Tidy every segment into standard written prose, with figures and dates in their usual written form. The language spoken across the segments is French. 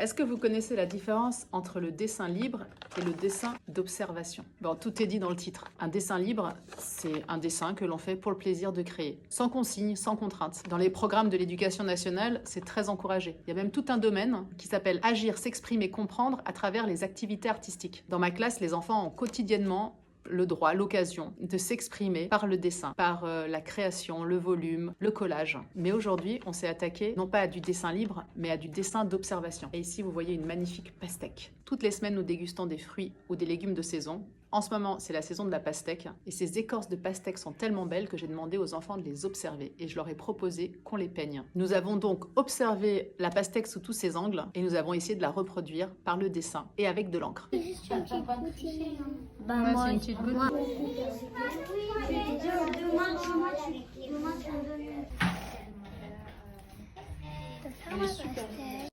Est-ce que vous connaissez la différence entre le dessin libre et le dessin d'observation? Bon, tout est dit dans le titre. Un dessin libre, c'est un dessin que l'on fait pour le plaisir de créer, sans consigne, sans contrainte. Dans les programmes de l'éducation nationale, c'est très encouragé. Il y a même tout un domaine qui s'appelle Agir, s'exprimer, comprendre à travers les activités artistiques. Dans ma classe, les enfants ont quotidiennement le droit, l'occasion de s'exprimer par le dessin, par la création, le volume, le collage. Mais aujourd'hui, on s'est attaqué non pas à du dessin libre, mais à du dessin d'observation. Et ici, vous voyez une magnifique pastèque. Toutes les semaines, nous dégustons des fruits ou des légumes de saison. En ce moment, c'est la saison de la pastèque. Et ces écorces de pastèque sont tellement belles que j'ai demandé aux enfants de les observer. Et je leur ai proposé qu'on les peigne. Nous avons donc observé la pastèque sous tous ses angles. Et nous avons essayé de la reproduire par le dessin et avec de l'encre. Moi, c'est une petite goutte. moi.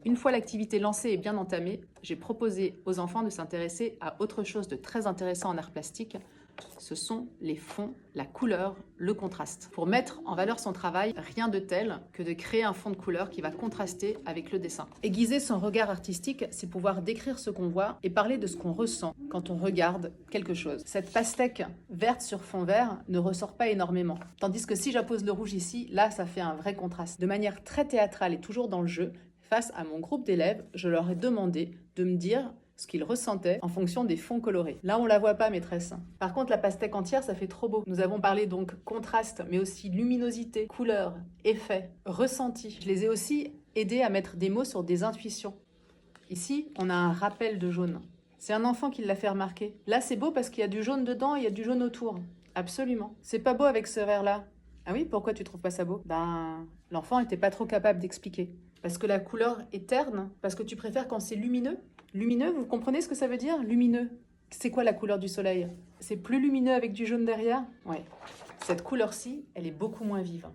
Une fois l'activité lancée et bien entamée, j'ai proposé aux enfants de s'intéresser à autre chose de très intéressant en art plastique. Ce sont les fonds, la couleur, le contraste. Pour mettre en valeur son travail, rien de tel que de créer un fond de couleur qui va contraster avec le dessin. Aiguiser son regard artistique, c'est pouvoir décrire ce qu'on voit et parler de ce qu'on ressent quand on regarde quelque chose. Cette pastèque verte sur fond vert ne ressort pas énormément. Tandis que si j'appose le rouge ici, là, ça fait un vrai contraste. De manière très théâtrale et toujours dans le jeu, face à mon groupe d'élèves, je leur ai demandé de me dire ce qu'ils ressentaient en fonction des fonds colorés. Là, on la voit pas, maîtresse. Par contre, la pastèque entière, ça fait trop beau. Nous avons parlé donc contraste, mais aussi luminosité, couleur, effet, ressenti. Je les ai aussi aidés à mettre des mots sur des intuitions. Ici, on a un rappel de jaune. C'est un enfant qui l'a fait remarquer. Là, c'est beau parce qu'il y a du jaune dedans et il y a du jaune autour. Absolument. C'est pas beau avec ce vert-là. Ah oui, pourquoi tu trouves pas ça beau? L'enfant était pas trop capable d'expliquer. Parce que la couleur est terne? Parce que tu préfères quand c'est lumineux? Lumineux, vous comprenez ce que ça veut dire? Lumineux. C'est quoi la couleur du soleil? C'est plus lumineux avec du jaune derrière? Ouais. Cette couleur-ci, elle est beaucoup moins vive.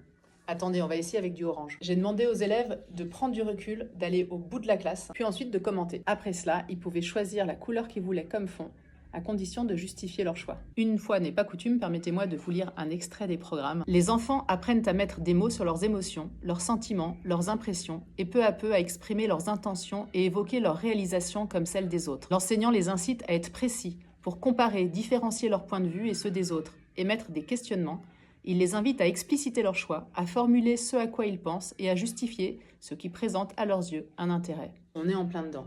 Attendez, on va essayer avec du orange. J'ai demandé aux élèves de prendre du recul, d'aller au bout de la classe, puis ensuite de commenter. Après cela, ils pouvaient choisir la couleur qu'ils voulaient comme fond, à condition de justifier leur choix. Une fois n'est pas coutume, permettez-moi de vous lire un extrait des programmes. Les enfants apprennent à mettre des mots sur leurs émotions, leurs sentiments, leurs impressions, et peu à peu à exprimer leurs intentions et évoquer leurs réalisations comme celles des autres. L'enseignant les incite à être précis, pour comparer, différencier leurs points de vue et ceux des autres, émettre des questionnements. Il les invite à expliciter leurs choix, à formuler ce à quoi ils pensent et à justifier ce qui présente à leurs yeux un intérêt. On est en plein dedans.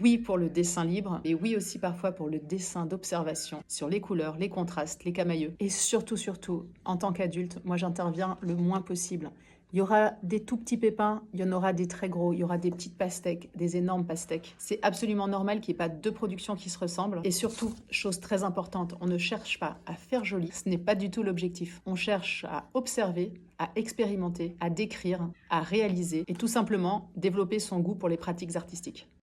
Oui pour le dessin libre, et oui aussi parfois pour le dessin d'observation sur les couleurs, les contrastes, les camailleux. Et surtout, en tant qu'adulte, moi j'interviens le moins possible. Il y aura des tout petits pépins, il y en aura des très gros, il y aura des petites pastèques, des énormes pastèques. C'est absolument normal qu'il n'y ait pas deux productions qui se ressemblent. Et surtout, chose très importante, on ne cherche pas à faire joli, ce n'est pas du tout l'objectif. On cherche à observer, à expérimenter, à décrire, à réaliser et tout simplement développer son goût pour les pratiques artistiques.